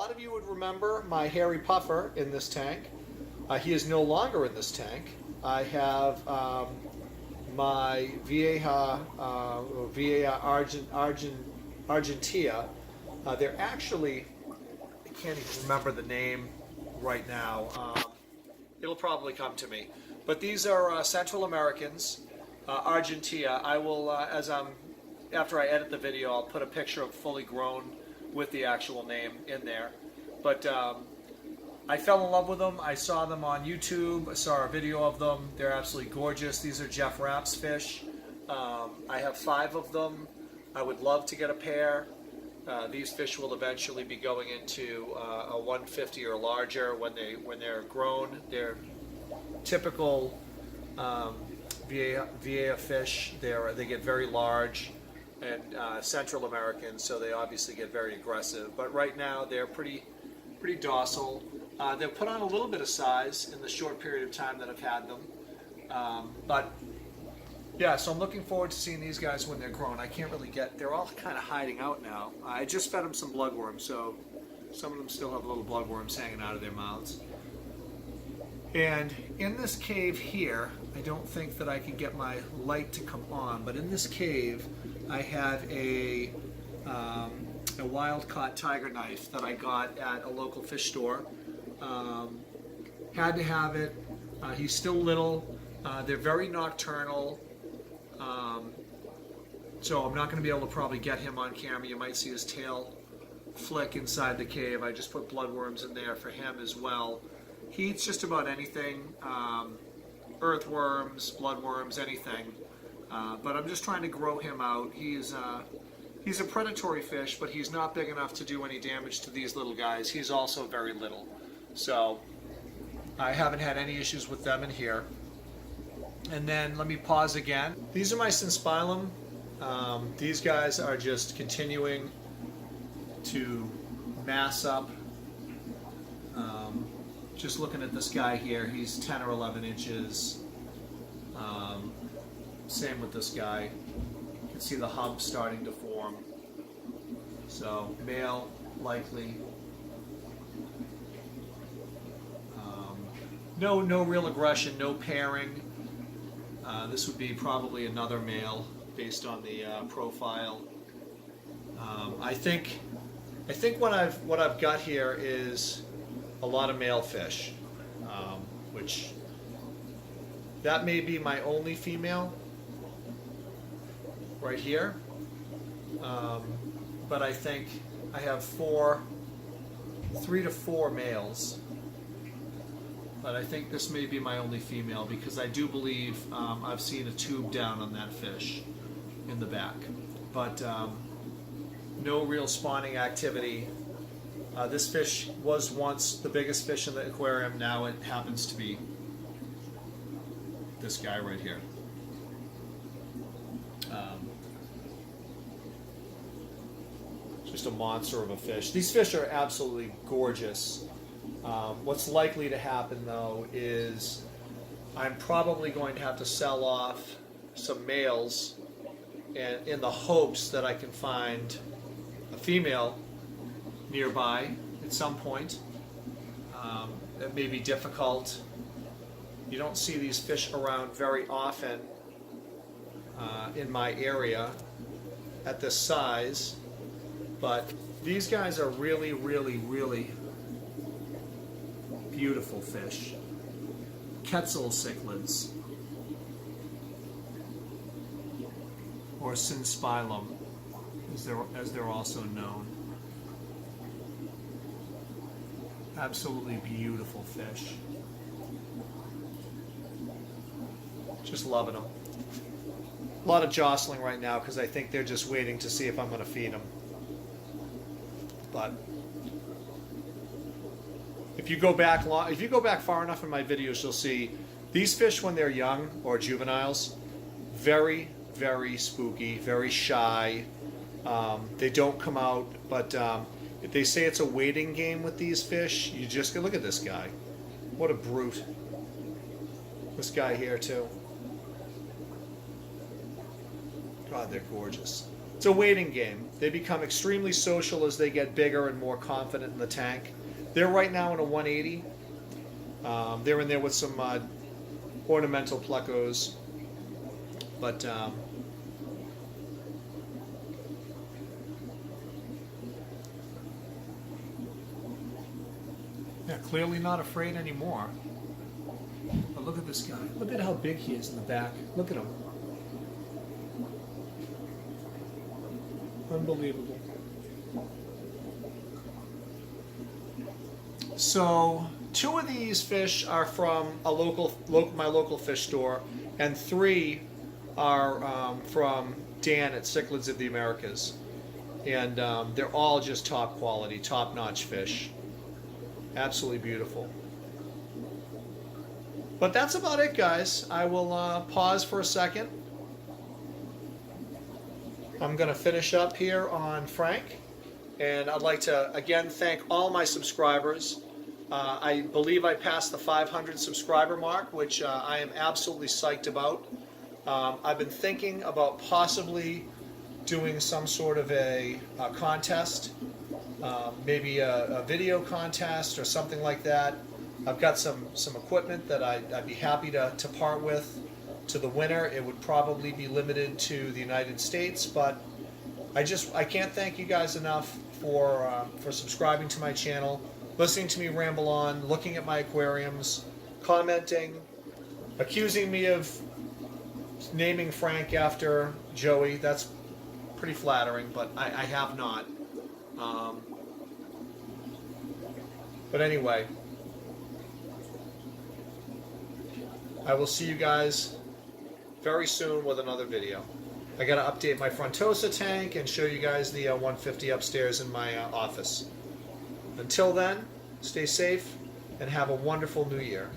lot of you would remember my hairy puffer in this tank. He is no longer in this tank. I have my Vieja Argentia. They're actually, I can't even remember the name right now. It'll probably come to me. But these are Central Americans, Argentia. I will, after I edit the video, I'll put a picture of fully grown with the actual name in there. But I fell in love with them. I saw them on YouTube. I saw a video of them. They're absolutely gorgeous. These are Jeff Rapp's fish. I have 5 of them. I would love to get a pair. These fish will eventually be going into a 150 or larger when they're grown. They're typical Vieja fish. They get very large and Central American, so they obviously get very aggressive. But right now they're pretty docile. They've put on a little bit of size in the short period of time that I've had them. But yeah, so I'm looking forward to seeing these guys when they're grown. I can't really they're all kind of hiding out now. I just fed them some bloodworms, so some of them still have little bloodworms hanging out of their mouths. And in this cave here, I don't think that I can get my light to come on, but in this cave, I have a wild-caught tiger knife that I got at a local fish store. Had to have it. He's still little. They're very nocturnal. So I'm not going to be able to probably get him on camera. You might see his tail flick inside the cave. I just put bloodworms in there for him as well. He eats just about anything, earthworms, bloodworms, anything. But I'm just trying to grow him out. He's a predatory fish, but he's not big enough to do any damage to these little guys. He's also very little. So I haven't had any issues with them in here. And then let me pause again. These are my Synspilum. These guys are just continuing to mass up. Just looking at this guy here, he's 10 or 11 inches. Same with this guy. You can see the hump starting to form. So male, likely. No real aggression, no pairing. This would be probably another male based on the profile. I think what I've got here is a lot of male fish, which that may be my only female right here. But I think I have 3 to 4 males. But I think this may be my only female because I do believe I've seen a tube down on that fish in the back. But no real spawning activity. This fish was once the biggest fish in the aquarium. Now it happens to be this guy right here. Just a monster of a fish. These fish are absolutely gorgeous. What's likely to happen though is I'm probably going to have to sell off some males and in the hopes that I can find a female nearby at some point. It may be difficult. You don't see these fish around very often in my area at this size, but these guys are really beautiful fish. Quetzal cichlids, or Synspilum, as they're also known. Absolutely beautiful fish. Just loving them. A lot of jostling right now because I think they're just waiting to see if I'm going to feed them. But if you go back far enough in my videos, you'll see these fish when they're young or juveniles, very spooky, very shy. They don't come out, but if they say it's a waiting game with these fish, you just look at this guy. What a brute. This guy here too. God, they're gorgeous. it's a waiting game. They become extremely social as they get bigger and more confident in the tank. They're right now in a 180. They're in there with some ornamental plecos, but yeah, clearly not afraid anymore. But look at this guy. Look at how big he is in the back. Look at him. Unbelievable. So 2 of these fish are from a my local fish store, and 3 are from Dan at Cichlids of the Americas. And they're all just top quality, top-notch fish. Absolutely beautiful. But that's about it, guys. I will pause for a second. I'm going to finish up here on Frank. And I'd like to, again, thank all my subscribers. I believe I passed the 500 subscriber mark, which I am absolutely psyched about. I've been thinking about possibly doing some sort of a contest, maybe a video contest or something like that. I've got some equipment that I'd be happy to part with to the winner. It would probably be limited to the United States, but I can't thank you guys enough for subscribing to my channel, listening to me ramble on, looking at my aquariums, commenting, accusing me of naming Frank after Joey. That's pretty flattering, but I have not. But anyway, I will see you guys very soon with another video. I got to update my Frontosa tank and show you guys the 150 upstairs in my office. Until then, stay safe and have a wonderful new year.